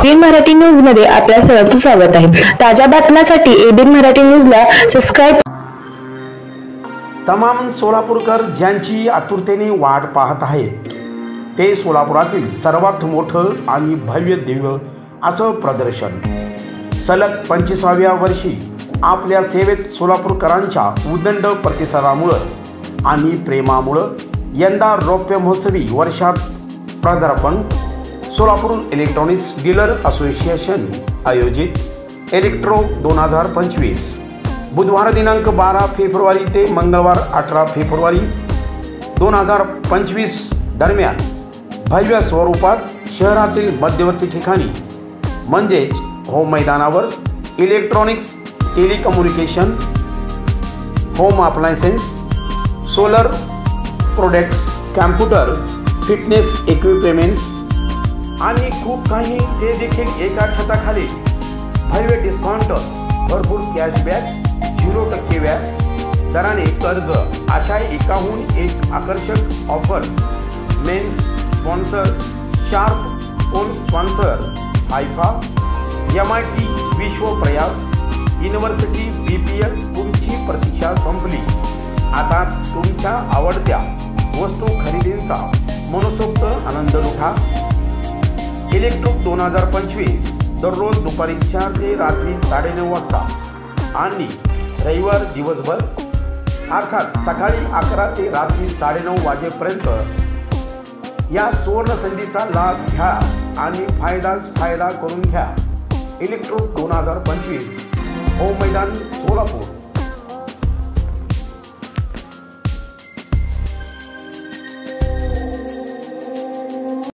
ABN Marathi news मध्ये आपल्या सर्वांचं स्वागत आहे। ताज्या बातम्यांसाठी एबीएन मराठी न्यूजला सबस्क्राइब। तमाम सोलापूरकर ज्यांची आतुरतेने वाट पाहत आहेत ते सोलापुरातील सर्वात मोठं आणि भव्य दिव्य असं प्रदर्शन सलग 25व्या वर्षी आपल्या सेवेत सोलापूरकरांच्या उदंड प्रतिसादामुळे आणि प्रेमामुळे यंदा रौप्य महोत्सवी वर्षात पदार्पण सोलापूर इलेक्ट्रॉनिक्स डीलर असोसिएशन आयोजित इलेक्ट्रो 2025 बुधवार दिनांक 12 फेब्रुवारी ते मंगळवार 18 फेब्रुवारी 2025 दरम्यान भव्य स्वरूपात शहरातील मध्यवर्ती ठिकाणी म्हणजेच होम मैदानावर electronics, telecommunication, home appliances, solar products, computer, fitness equipments आणि खूप काही ते देखील एका छताखाली भव्य डिस्काउंट, भरपूर कॅशबॅक, 0% व्याज दराने कर्ज अशा एकाहून एक आकर्षक offers, main sponsor, sharp own sponsor, हायफा, MIT विश्वप्रयाग, युनिव्हर्सिटी BPL तुमची प्रतीक्षा संपली। आता तुमच्या आवडत्या वस्तू खरेदीचा मनसोक्त आनंद लुटा। इलेक्ट्रो 2025 दररोज दुपारी 4 ते रात्री 9:30 वाजता आणि रविवार दिवसभर अर्थात सकाळी 11 ते रात्री 9:30 वाजेपर्यंत या सुवर्ण संधीचा लाभ घ्या आणि फायदा करून घ्या। इलेक्ट्रो 2025 होम मैदान सोलापूर।